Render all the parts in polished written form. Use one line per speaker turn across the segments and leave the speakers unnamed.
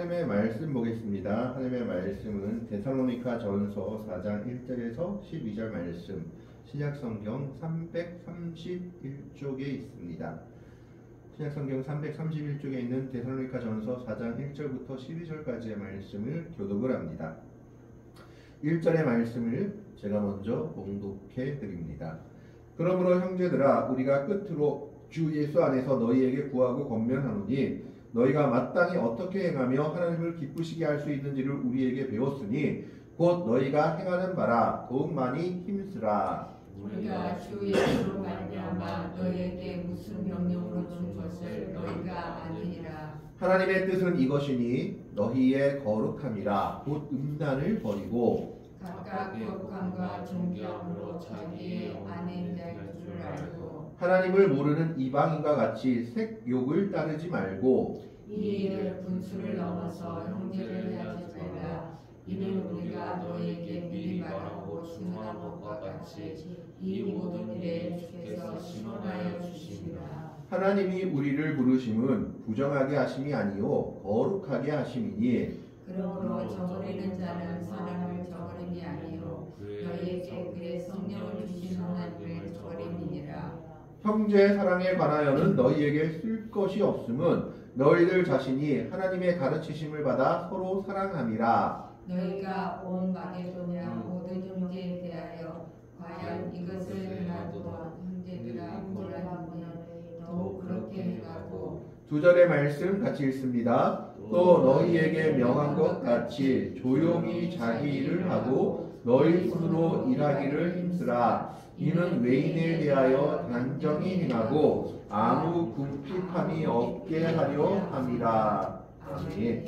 하나님의 말씀 보겠습니다. 하나님의 말씀은 데살로니가 전서 4장 1절에서 12절 말씀, 신약성경 331쪽에 있습니다. 신약성경 331쪽에 있는 데살로니가 전서 4장 1절부터 12절까지의 말씀을 교독을 합니다. 1절의 말씀을 제가 먼저 봉독해 드립니다. 그러므로 형제들아, 우리가 끝으로 주 예수 안에서 너희에게 구하고 권면하노니 너희가 마땅히 어떻게 행하며 하나님을 기쁘시게 할 수 있는지를 우리에게 배웠으니 곧 너희가 행하는 바라 더욱 많이 힘쓰라.
우리가 주 예수로 말미암아 너희에게 무슨 명령으로 준 것을 너희가 아니니라.
하나님의 뜻은 이것이니 너희의 거룩함이라 곧 음란을 버리고
각각 거룩함과 존경으로 자기의 아내 될 줄 알고
하나님을 모르는 이방인과 같이 색욕을 따르지 말고
이 일을 분수를 넘어서 형제를 해하지 말라. 이는 우리가 너희에게 미리 말하고 주문한 것과 같이 이 모든 일에 주께서 심원하여 주시니라.
하나님이 우리를 부르심은 부정하게 하심이 아니요 거룩하게 하심이니
그러므로 저버리는 자는 사람을 저버림이 아니요 너희에게 그의 성령을 주신 하나님을 저버림이니라.
형제 사랑에 관하여는 너희에게 쓸 것이 없음은 너희들 자신이 하나님의 가르치심을 받아 서로 사랑함이라.
너희가 온 마게도냐 모든 형제에 대하여 과연 이것을 행하도다. 형제들아, 몰라하면 더욱 그렇게 행하고.
2절의 말씀 같이 읽습니다. 또 너희에게 명한 것 같이 조용히 자기 일을 하고 너희 손으로 일하기를 힘쓰라. 이는 외인에 대하여 단정히 행하고 아무 궁핍함이 없게 하려 함이라. 아멘.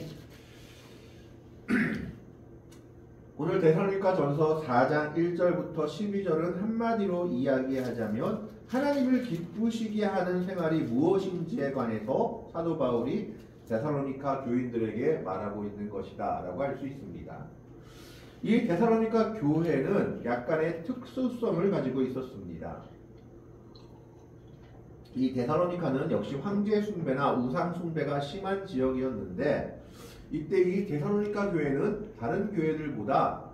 오늘 데살로니가 전서 4장 1절부터 12절은 한마디로 이야기하자면 하나님을 기쁘시게 하는 생활이 무엇인지에 관해서 사도 바울이 데살로니가 교인들에게 말하고 있는 것이다 라고 할 수 있습니다. 이 데살로니가 교회는 약간의 특수성을 가지고 있었습니다. 이 데살로니가는 역시 황제 숭배나 우상 숭배가 심한 지역이었는데 이때 이 데살로니가 교회는 다른 교회들보다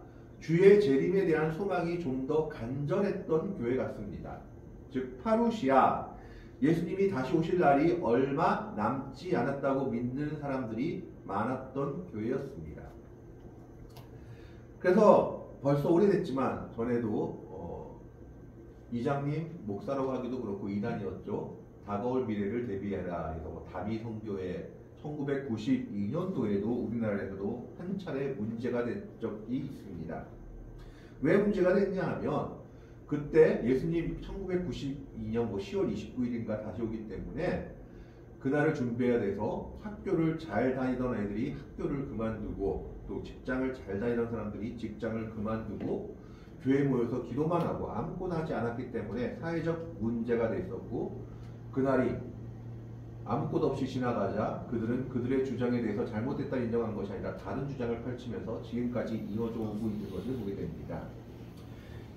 주의 재림에 대한 소망이 좀 더 간절했던 교회 같습니다. 즉 파루시아, 예수님이 다시 오실 날이 얼마 남지 않았다고 믿는 사람들이 많았던 교회였습니다. 그래서 벌써 오래됐지만 전에도 이장님 목사라고 하기도 그렇고 이단이었죠. 다가올 미래를 대비해라 해서 다미 선교회 1992년도에도 우리나라에서도 한 차례 문제가 된 적이 있습니다. 왜 문제가 됐냐 하면 그때 예수님 1992년 10월 29일인가 다시 오기 때문에 그날을 준비해야 돼서 학교를 잘 다니던 애들이 학교를 그만두고 또 직장을 잘 다니던 사람들이 직장을 그만두고 교회에 모여서 기도만 하고 아무거나 하지 않았기 때문에 사회적 문제가 됐었고 그날이 아무것도 없이 지나가자 그들은 그들의 주장에 대해서 잘못됐다 인정한 것이 아니라 다른 주장을 펼치면서 지금까지 이어져 오고 있는 것을 보게 됩니다.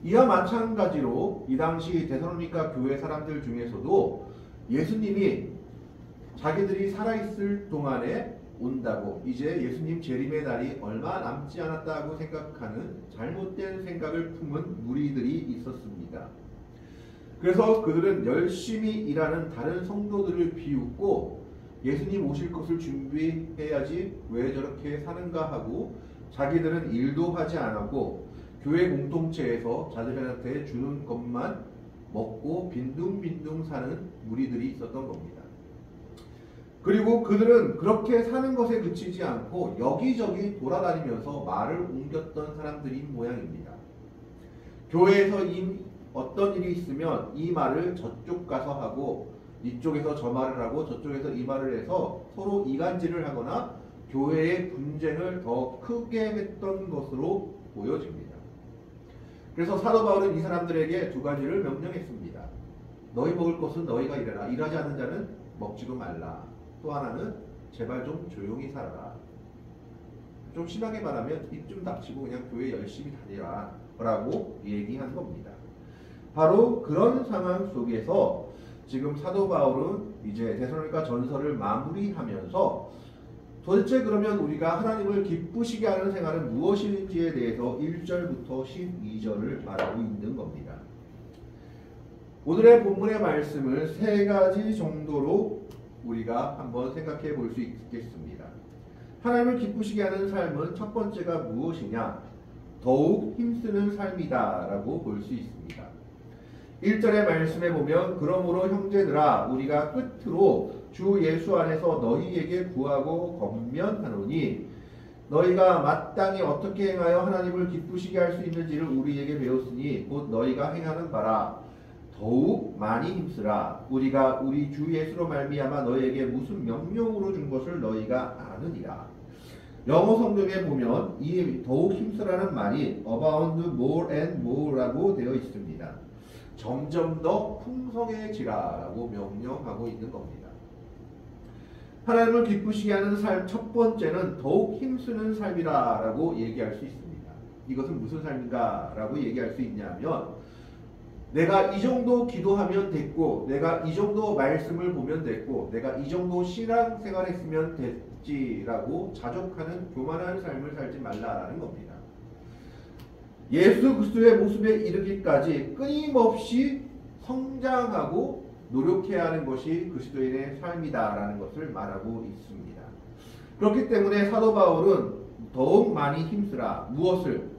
이와 마찬가지로 이 당시 데살로니가 교회 사람들 중에서도 예수님이 자기들이 살아있을 동안에 온다고 이제 예수님 재림의 날이 얼마 남지 않았다고 생각하는 잘못된 생각을 품은 무리들이 있었습니다. 그래서 그들은 열심히 일하는 다른 성도들을 비웃고 예수님 오실 것을 준비해야지 왜 저렇게 사는가 하고 자기들은 일도 하지 않았고 교회 공동체에서 자들한테 주는 것만 먹고 빈둥빈둥 사는 무리들이 있었던 겁니다. 그리고 그들은 그렇게 사는 것에 그치지 않고 여기저기 돌아다니면서 말을 옮겼던 사람들인 모양입니다. 교회에서 어떤 일이 있으면 이 말을 저쪽 가서 하고 이쪽에서 저 말을 하고 저쪽에서 이 말을 해서 서로 이간질을 하거나 교회의 분쟁을 더 크게 했던 것으로 보여집니다. 그래서 사도 바울은 이 사람들에게 두 가지를 명령했습니다. 너희 먹을 것은 너희가 일해라. 일하지 않는 자는 먹지도 말라. 또 하나는 제발 좀 조용히 살아라. 좀 심하게 말하면 입 좀 닥치고 그냥 교회 열심히 다니라 라고 얘기한 겁니다. 바로 그런 상황 속에서 지금 사도 바울은 이제 데살로니가 전서를 마무리하면서 도대체 그러면 우리가 하나님을 기쁘시게 하는 생활은 무엇인지에 대해서 1절부터 12절을 말하고 있는 겁니다. 오늘의 본문의 말씀을 세 가지 정도로 우리가 한번 생각해 볼 수 있겠습니다. 하나님을 기쁘시게 하는 삶은 첫 번째가 무엇이냐? 더욱 힘쓰는 삶이다 라고 볼 수 있습니다. 1절의 말씀에 보면 그러므로 형제들아 우리가 끝으로 주 예수 안에서 너희에게 구하고 권면하노니 너희가 마땅히 어떻게 행하여 하나님을 기쁘시게 할 수 있는지를 우리에게 배웠으니 곧 너희가 행하는 바라 더욱 많이 힘쓰라. 우리가 우리 주 예수로 말미암아 너희에게 무슨 명령으로 준 것을 너희가 아느니라. 영어 성경에 보면 이 더욱 힘쓰라는 말이 abound more and more라고 되어 있습니다. 점점 더 풍성해지라라고 명령하고 있는 겁니다. 하나님을 기쁘시게 하는 삶 첫 번째는 더욱 힘쓰는 삶이라고 얘기할 수 있습니다. 이것은 무슨 삶인가라고 얘기할 수 있냐면 내가 이 정도 기도하면 됐고 내가 이 정도 말씀을 보면 됐고 내가 이 정도 신앙생활 했으면 됐지라고 자족하는 교만한 삶을 살지 말라라는 겁니다. 예수 그리스도의 모습에 이르기까지 끊임없이 성장하고 노력해야 하는 것이 그리스도인의 삶이다라는 것을 말하고 있습니다. 그렇기 때문에 사도 바울은 더욱 많이 힘쓰라. 무엇을?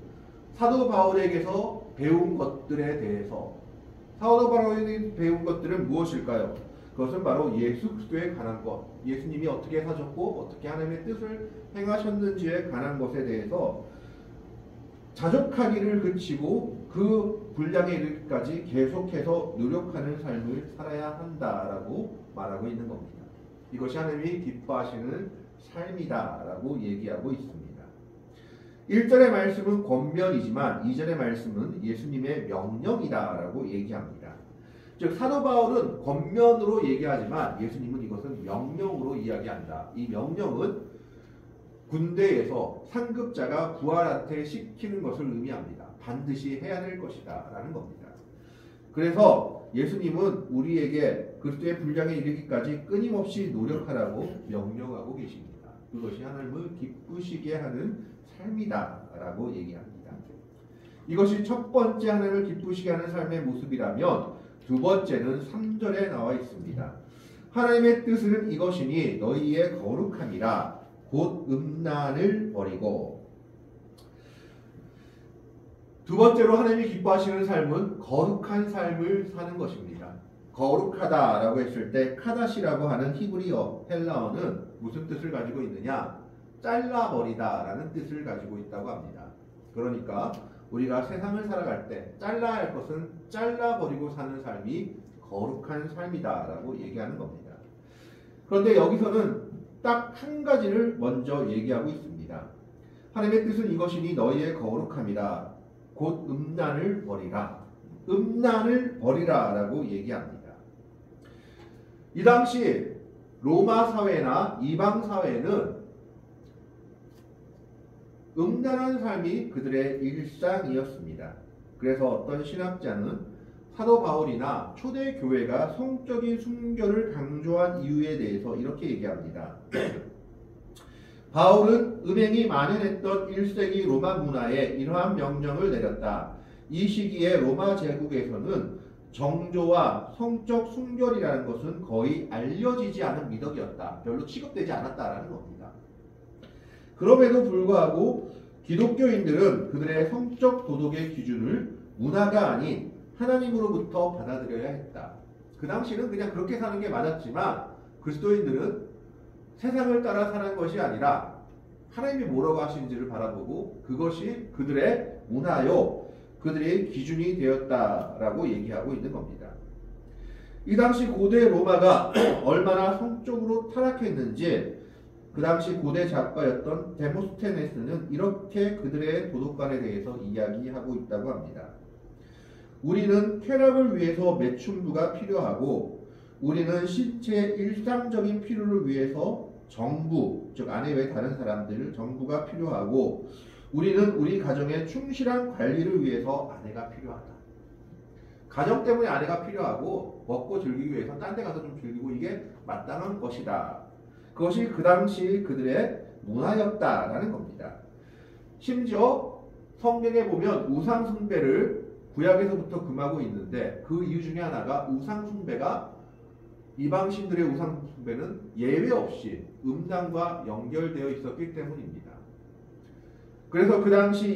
사도 바울에게서 배운 것들에 대해서 사도 바울이 배운 것들은 무엇일까요? 그것은 바로 예수 그리스도에 관한 것, 예수님이 어떻게 사셨고 어떻게 하나님의 뜻을 행하셨는지에 관한 것에 대해서 자족하기를 그치고 그 분량에 이르기까지 계속해서 노력하는 삶을 살아야 한다라고 말하고 있는 겁니다. 이것이 하나님이 기뻐하시는 삶이다라고 얘기하고 있습니다. 1절의 말씀은 권면이지만 2절의 말씀은 예수님의 명령이다라고 얘기합니다. 즉 사도 바울은 권면으로 얘기하지만 예수님은 이것은 명령으로 이야기한다. 이 명령은 군대에서 상급자가 부하한테 시키는 것을 의미합니다. 반드시 해야 될 것이다 라는 겁니다. 그래서 예수님은 우리에게 그리스도의 분량에 이르기까지 끊임없이 노력하라고 명령하고 계십니다. 그것이 하나님을 기쁘시게 하는 삶이다 라고 얘기합니다. 이것이 첫 번째 하나님을 기쁘시게 하는 삶의 모습이라면 두 번째는 3절에 나와 있습니다. 하나님의 뜻은 이것이니 너희의 거룩함이라 곧 음란을 버리고. 두 번째로 하나님이 기뻐하시는 삶은 거룩한 삶을 사는 것입니다. 거룩하다라고 했을 때 카다시라고 하는 히브리어 헬라어는 무슨 뜻을 가지고 있느냐? 잘라버리다라는 뜻을 가지고 있다고 합니다. 그러니까 우리가 세상을 살아갈 때 잘라야 할 것은 잘라버리고 사는 삶이 거룩한 삶이다라고 얘기하는 겁니다. 그런데 여기서는 딱 한 가지를 먼저 얘기하고 있습니다. 하나님의 뜻은 이것이니 너희의 거룩함이라 곧 음란을 버리라. 음란을 버리라 라고 얘기합니다. 이 당시 로마 사회나 이방 사회는 음란한 삶이 그들의 일상이었습니다. 그래서 어떤 신학자는 사도 바울이나 초대 교회가 성적인 순결을 강조한 이유에 대해서 이렇게 얘기합니다. 바울은 음행이 만연했던 1세기 로마 문화에 이러한 명령을 내렸다. 이 시기에 로마 제국에서는 정조와 성적 순결이라는 것은 거의 알려지지 않은 미덕이었다. 별로 취급되지 않았다라는 겁니다. 그럼에도 불구하고 기독교인들은 그들의 성적 도덕의 기준을 문화가 아닌 하나님으로부터 받아들여야 했다. 그 당시는 그냥 그렇게 사는 게 맞았지만 그리스도인들은 세상을 따라 사는 것이 아니라 하나님이 뭐라고 하시는지를 바라보고 그것이 그들의 문화요, 그들의 기준이 되었다라고 얘기하고 있는 겁니다. 이 당시 고대 로마가 얼마나 성적으로 타락했는지 그 당시 고대 작가였던 데모스테네스는 이렇게 그들의 도덕관에 대해서 이야기하고 있다고 합니다. 우리는 쾌락을 위해서 매춘부가 필요하고 우리는 신체의 일상적인 필요를 위해서 정부, 즉 아내 외 다른 사람들 정부가 필요하고 우리는 우리 가정의 충실한 관리를 위해서 아내가 필요하다. 가정 때문에 아내가 필요하고 먹고 즐기기 위해서 딴 데 가서 좀 즐기고 이게 마땅한 것이다. 그것이 그 당시 그들의 문화였다라는 겁니다. 심지어 성경에 보면 우상 숭배를 구약에서부터 금하고 있는데 그 이유 중에 하나가 우상 숭배가 이방신들의 우상 숭배는 예외 없이 음란과 연결되어 있었기 때문입니다. 그래서 그 당시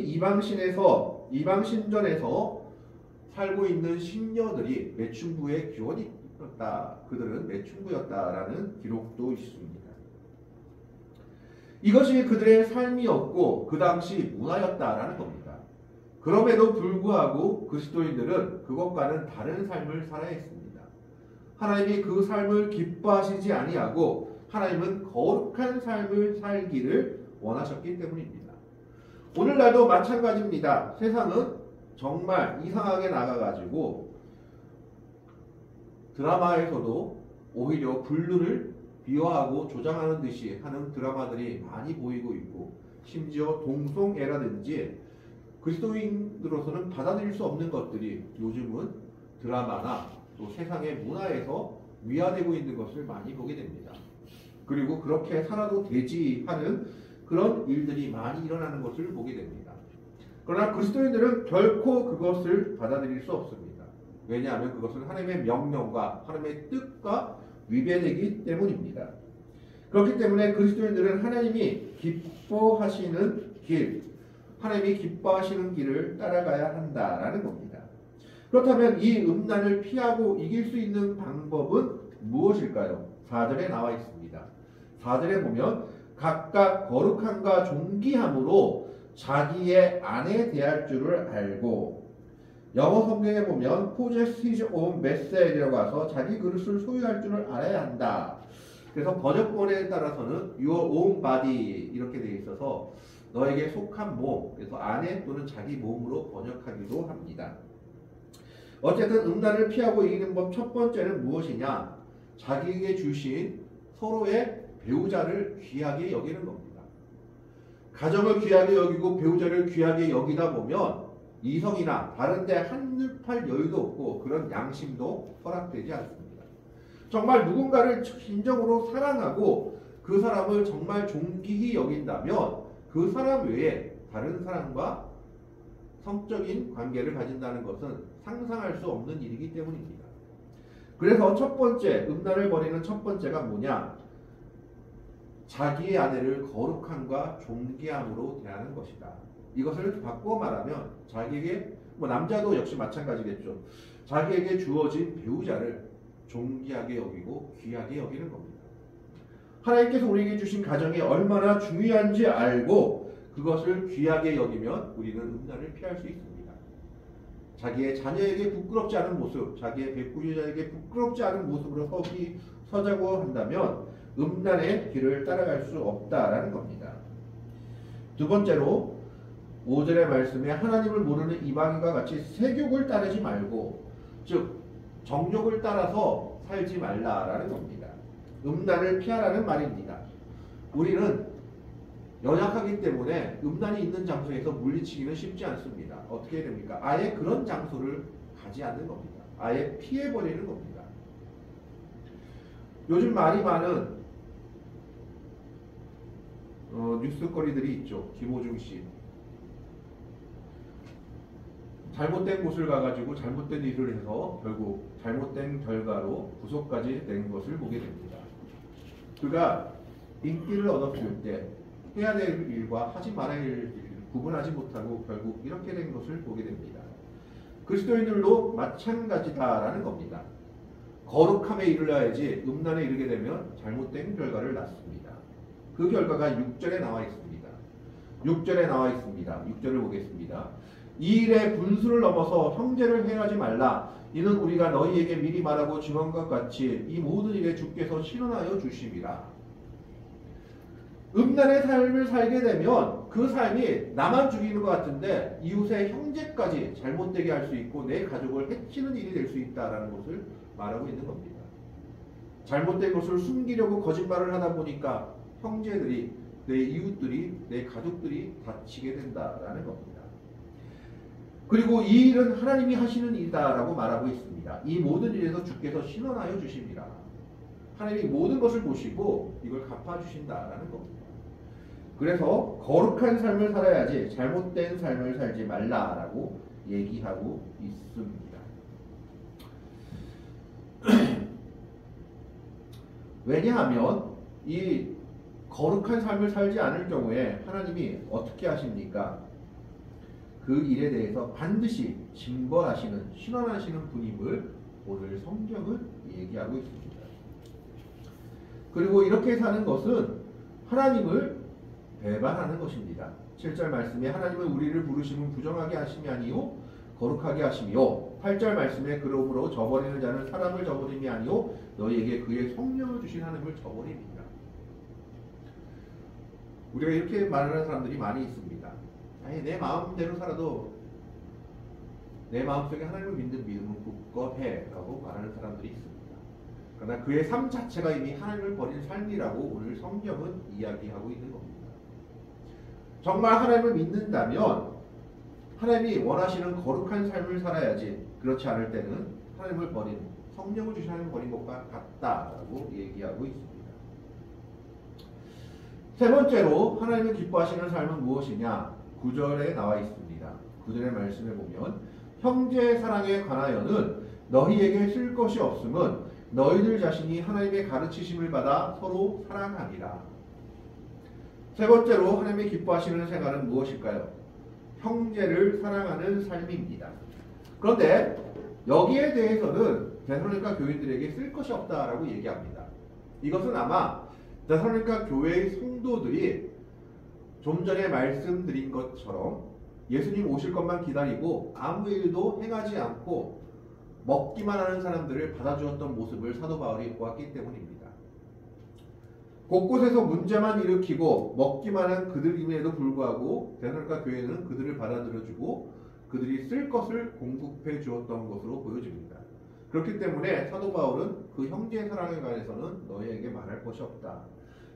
이방신전에서 살고 있는 신녀들이 매춘부의 기원이었다. 그들은 매춘부였다라는 기록도 있습니다. 이것이 그들의 삶이었고 그 당시 문화였다라는 겁니다. 그럼에도 불구하고 그리스도인들은 그것과는 다른 삶을 살아야 했습니다. 하나님이 그 삶을 기뻐하시지 아니하고 하나님은 거룩한 삶을 살기를 원하셨기 때문입니다. 오늘날도 마찬가지입니다. 세상은 정말 이상하게 나가가지고 드라마에서도 오히려 불륜을 비하하고 조장하는 듯이 하는 드라마들이 많이 보이고 있고 심지어 동성애라든지 그리스도인으로서는 받아들일 수 없는 것들이 요즘은 드라마나 또 세상의 문화에서 위화되고 있는 것을 많이 보게 됩니다. 그리고 그렇게 살아도 되지 하는 그런 일들이 많이 일어나는 것을 보게 됩니다. 그러나 그리스도인들은 결코 그것을 받아들일 수 없습니다. 왜냐하면 그것은 하나님의 명령과 하나님의 뜻과 위배되기 때문입니다. 그렇기 때문에 그리스도인들은 하나님이 기뻐하시는 길, 하나님이 기뻐하시는 길을 따라가야 한다라는 겁니다. 그렇다면 이 음란을 피하고 이길 수 있는 방법은 무엇일까요? 4절에 나와 있습니다. 4절에 보면 각각 거룩함과 존귀함으로 자기의 아내 대할 줄을 알고, 영어 성경에 보면 possess his own vessel이라고 해서 자기 그릇을 소유할 줄을 알아야 한다. 그래서 번역본에 따라서는 your own body 이렇게 되어 있어서 너에게 속한 몸, 그래서 아내 또는 자기 몸으로 번역하기도 합니다. 어쨌든 음란을 피하고 이기는 법 첫 번째는 무엇이냐? 자기에게 주신 서로의 배우자를 귀하게 여기는 겁니다. 가정을 귀하게 여기고 배우자를 귀하게 여기다 보면 이성이나 다른 데 한눈 팔 여유도 없고 그런 양심도 허락되지 않습니다. 정말 누군가를 진정으로 사랑하고 그 사람을 정말 존귀히 여긴다면 그 사람 외에 다른 사람과 성적인 관계를 가진다는 것은 상상할 수 없는 일이기 때문입니다. 그래서 첫 번째, 음란을 버리는 첫 번째가 뭐냐? 자기의 아내를 거룩함과 존귀함으로 대하는 것이다. 이것을 바꿔 말하면 자기에게, 남자도 역시 마찬가지겠죠. 자기에게 주어진 배우자를 존귀하게 여기고 귀하게 여기는 겁니다. 하나님께서 우리에게 주신 가정이 얼마나 중요한지 알고 그것을 귀하게 여기면 우리는 음란을 피할 수 있습니다. 자기의 자녀에게 부끄럽지 않은 모습, 자기의 배우자에게 부끄럽지 않은 모습으로 서자고 한다면 음란의 길을 따라갈 수 없다라는 겁니다. 두 번째로 5절의 말씀에 하나님을 모르는 이방인과 같이 세욕을 따르지 말고, 즉 정욕을 따라서 살지 말라라는 겁니다. 음란을 피하라는 말입니다. 우리는 연약하기 때문에 음란이 있는 장소에서 물리치기는 쉽지 않습니다. 어떻게 해야 됩니까? 아예 그런 장소를 가지 않는 겁니다. 아예 피해버리는 겁니다. 요즘 말이 많은 뉴스거리들이 있죠. 김호중 씨. 잘못된 곳을 가가지고 잘못된 일을 해서 결국 잘못된 결과로 구속까지 낸 것을 보게 됩니다. 그가 인기를 얻었을 때 해야 될 일과 하지 말아야 할 일을 구분하지 못하고 결국 이렇게 된 것을 보게 됩니다. 그리스도인들도 마찬가지다라는 겁니다. 거룩함에 이르러야지 음란에 이르게 되면 잘못된 결과를 낳습니다. 그 결과가 6절에 나와 있습니다. 6절에 나와 있습니다. 6절을 보겠습니다. 이 일의 분수를 넘어서 형제를 해하지 말라. 이는 우리가 너희에게 미리 말하고 증언 것 같이 이 모든 일에 주께서 신원하여 주심이라. 음란의 삶을 살게 되면 그 삶이 나만 죽이는 것 같은데 이웃의 형제까지 잘못되게 할 수 있고 내 가족을 해치는 일이 될 수 있다는 것을 말하고 있는 겁니다. 잘못된 것을 숨기려고 거짓말을 하다 보니까 형제들이, 내 이웃들이, 내 가족들이 다치게 된다라는 겁니다. 그리고 이 일은 하나님이 하시는 일이다라고 말하고 있습니다. 이 모든 일에서 주께서 신원하여 주십니다. 하나님이 모든 것을 보시고 이걸 갚아주신다라는 겁니다. 그래서 거룩한 삶을 살아야지 잘못된 삶을 살지 말라라고 얘기하고 있습니다. 왜냐하면 이 거룩한 삶을 살지 않을 경우에 하나님이 어떻게 하십니까? 그 일에 대해서 반드시 징벌하시는, 신원하시는 분임을 오늘 성경은 얘기하고 있습니다. 그리고 이렇게 사는 것은 하나님을 배반하는 것입니다. 7절 말씀에 하나님은 우리를 부르심은 부정하게 하심이 아니요 거룩하게 하심이요. 8절 말씀에 그러므로 저버리는 자는 사람을 저버림이 아니요 너희에게 그의 성령을 주신 하나님을 저버립니다. 우리가 이렇게 말하는 사람들이 많이 있습니다. 아니, 내 마음대로 살아도 내 마음속에 하나님을 믿는 믿음은 굳건해 라고 말하는 사람들이 있습니다. 그러나 그의 삶 자체가 이미 하나님을 버린 삶이라고 오늘 성경은 이야기하고 있는 겁니다. 정말 하나님을 믿는다면 하나님이 원하시는 거룩한 삶을 살아야지, 그렇지 않을 때는 하나님을 버린, 성령을 주신 하나님을 버린 것과 같다라고 얘기하고 있습니다. 세 번째로 하나님을 기뻐하시는 삶은 무엇이냐? 9절에 나와 있습니다. 9절의 말씀에 보면 형제 사랑에 관하여는 너희에게 쓸 것이 없음은 너희들 자신이 하나님의 가르치심을 받아 서로 사랑하니라. 세 번째로 하나님이 기뻐하시는 생활은 무엇일까요? 형제를 사랑하는 삶입니다. 그런데 여기에 대해서는 데살로니가 교인들에게 쓸 것이 없다라고 얘기합니다. 이것은 아마 데살로니가 교회의 성도들이 좀 전에 말씀드린 것처럼 예수님 오실 것만 기다리고 아무 일도 행하지 않고 먹기만 하는 사람들을 받아주었던 모습을 사도 바울이 보았기 때문입니다. 곳곳에서 문제만 일으키고 먹기만 한 그들임에도 불구하고 데살로니가 교회는 그들을 받아들여주고 그들이 쓸 것을 공급해 주었던 것으로 보여집니다. 그렇기 때문에 사도 바울은 그 형제의 사랑에 관해서는 너희에게 말할 것이 없다.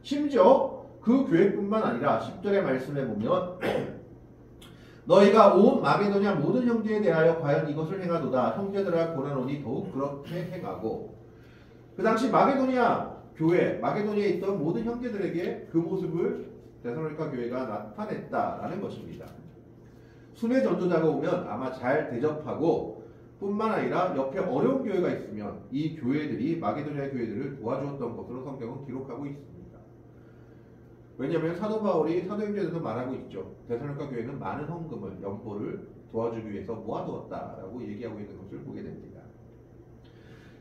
심지어 그 교회뿐만 아니라 10절의 말씀에 보면 너희가 온 마게도냐 모든 형제에 대하여 과연 이것을 행하도다. 형제들아 고난오니 더욱 그렇게 행하고. 그 당시 마게도냐 교회, 마게도니아에 있던 모든 형제들에게 그 모습을 데살로니가 교회가 나타냈다라는 것입니다. 순회 전도자가 오면 아마 잘 대접하고 뿐만 아니라 옆에 어려운 교회가 있으면 이 교회들이 마게도니아 교회들을 도와주었던 것으로 성경은 기록하고 있습니다. 왜냐하면 사도 바울이 사도행전에서 말하고 있죠. 데살로니가 교회는 많은 헌금을, 연보를 도와주기 위해서 모아두었다라고 얘기하고 있는 것을 보게 됩니다.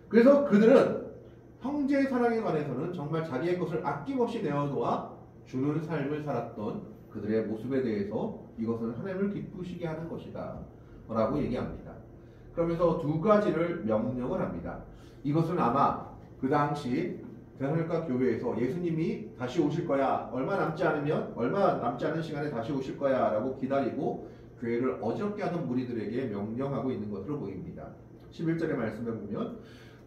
그래서 그들은 형제의 사랑에 관해서는 정말 자기의 것을 아낌없이 내어놓아 주는 삶을 살았던 그들의 모습에 대해서 이것은 하나님을 기쁘시게 하는 것이다 라고 얘기합니다. 그러면서 두 가지를 명령을 합니다. 이것은 아마 그 당시 데살로니가 교회에서 예수님이 다시 오실 거야, 얼마 남지 않은 시간에 다시 오실 거야 라고 기다리고 교회를 어지럽게 하던 무리들에게 명령하고 있는 것으로 보입니다. 11절의 말씀에 보면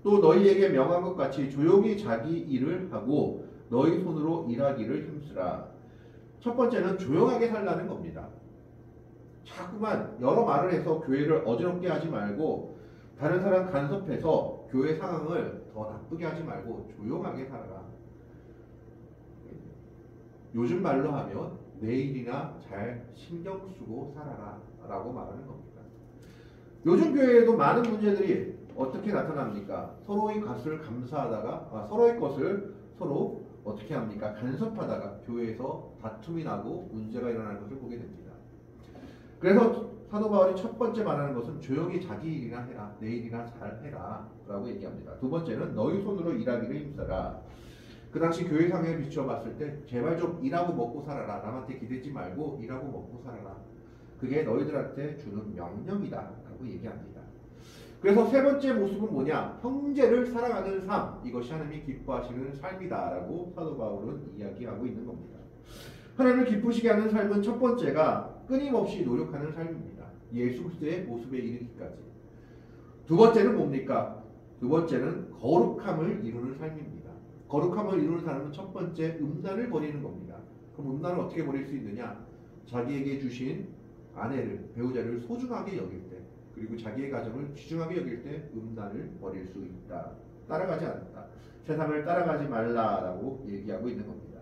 또 너희에게 명한 것 같이 조용히 자기 일을 하고 너희 손으로 일하기를 힘쓰라. 첫 번째는 조용하게 살라는 겁니다. 자꾸만 여러 말을 해서 교회를 어지럽게 하지 말고 다른 사람 간섭해서 교회 상황을 더 나쁘게 하지 말고 조용하게 살아라. 요즘 말로 하면 내일이나 잘 신경 쓰고 살아라 라고 말하는 겁니다. 요즘 교회에도 많은 문제들이 어떻게 나타납니까? 서로의 것을 감사하다가 서로의 것을 서로 어떻게 합니까? 간섭하다가 교회에서 다툼이 나고 문제가 일어나는 것을 보게 됩니다. 그래서 사도 바울이 첫 번째 말하는 것은 조용히 자기 일이나 해라, 내 일이나 잘 해라 라고 얘기합니다. 두 번째는 너희 손으로 일하기를 힘써라. 그 당시 교회 상에 비추어 봤을 때 제발 좀 일하고 먹고 살아라. 남한테 기대지 말고 일하고 먹고 살아라. 그게 너희들한테 주는 명령이다 라고 얘기합니다. 그래서 세 번째 모습은 뭐냐? 형제를 사랑하는 삶, 이것이 하나님이 기뻐하시는 삶이다 라고 사도 바울은 이야기하고 있는 겁니다. 하나님을 기쁘시게 하는 삶은 첫 번째가 끊임없이 노력하는 삶입니다. 예수 그리스도의 모습에 이르기까지. 두 번째는 뭡니까? 두 번째는 거룩함을 이루는 삶입니다. 거룩함을 이루는 삶은 첫 번째 음란을 버리는 겁니다. 그럼 음란을 어떻게 버릴 수 있느냐? 자기에게 주신 아내를, 배우자를 소중하게 여길 때, 그리고 자기의 가정을 귀중하게 여길 때 음란을 버릴 수 있다. 따라가지 않는다. 세상을 따라가지 말라라고 얘기하고 있는 겁니다.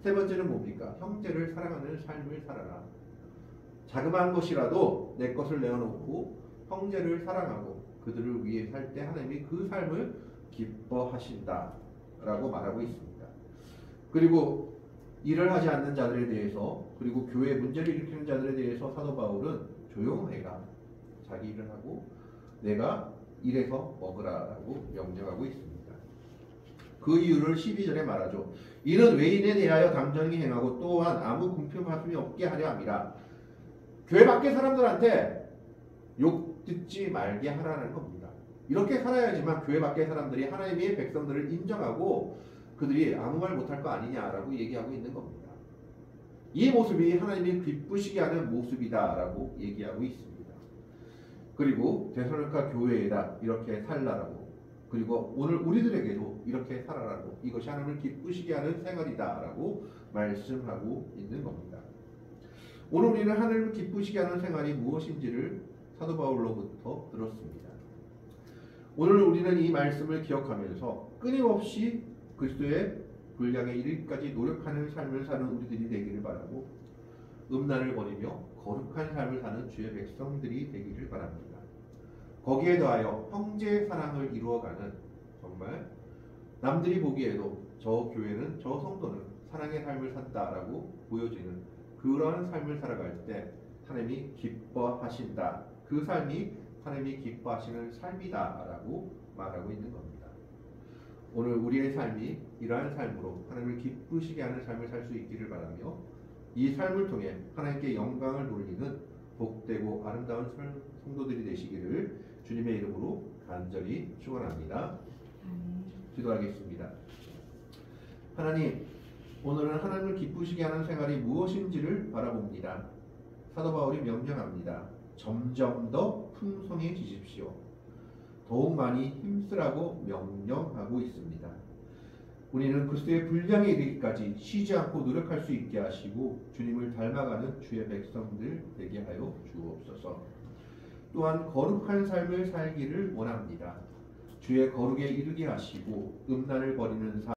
세 번째는 뭡니까? 형제를 사랑하는 삶을 살아라. 자그마한 것이라도 내 것을 내어놓고 형제를 사랑하고 그들을 위해 살 때 하나님이 그 삶을 기뻐하신다라고 말하고 있습니다. 그리고 일을 하지 않는 자들에 대해서, 그리고 교회에 문제를 일으키는 자들에 대해서 사도 바울은 조용해라, 자기 일을 하고 내가 일해서 먹으라라고 명령하고 있습니다. 그 이유를 12절에 말하죠. 이는 외인에 대하여 당정히 행하고 또한 아무 궁핍하심이 없게 하려 함이라. 교회 밖의 사람들한테 욕 듣지 말게 하라는 겁니다. 이렇게 살아야지만 교회 밖의 사람들이 하나님의 백성들을 인정하고 그들이 아무 말 못할 거 아니냐라고 얘기하고 있는 겁니다. 이 모습이 하나님이 기쁘시게 하는 모습이다라고 얘기하고 있습니다. 그리고 데살로니가 교회에다 이렇게 살라라고, 그리고 오늘 우리들에게도 이렇게 살아라고, 이것이 하나님을 기쁘시게 하는 생활이다라고 말씀하고 있는 겁니다. 오늘 우리는 하나님을 기쁘시게 하는 생활이 무엇인지를 사도 바울로부터 들었습니다. 오늘 우리는 이 말씀을 기억하면서 끊임없이 그리스도의 분량에 이르기까지 노력하는 삶을 사는 우리들이 되기를 바라고, 음란을 버리며 거룩한 삶을 사는 주의 백성들이 되기를 바랍니다. 거기에 더하여 형제 사랑을 이루어가는, 정말 남들이 보기에도 저 교회는, 저 성도는 사랑의 삶을 산다라고 보여지는 그러한 삶을 살아갈 때 하나님이 기뻐하신다. 그 삶이 하나님이 기뻐하시는 삶이다라고 말하고 있는 겁니다. 오늘 우리의 삶이 이러한 삶으로 하나님을 기쁘시게 하는 삶을 살 수 있기를 바라며, 이 삶을 통해 하나님께 영광을 돌리는 복되고 아름다운 성도들이 되시기를 주님의 이름으로 간절히 축원합니다. 기도하겠습니다. 하나님, 오늘은 하나님을 기쁘시게 하는 생활이 무엇인지를 바라봅니다. 사도 바울이 명령합니다. 점점 더 풍성해지십시오. 더욱 많이 힘쓰라고 명령하고 있습니다. 우리는 그리스도의 분량에 이르기까지 쉬지 않고 노력할 수 있게 하시고 주님을 닮아가는 주의 백성들 되게 하여 주옵소서. 또한 거룩한 삶을 살기를 원합니다. 주의 거룩에 이르게 하시고 음란을 버리는 삶,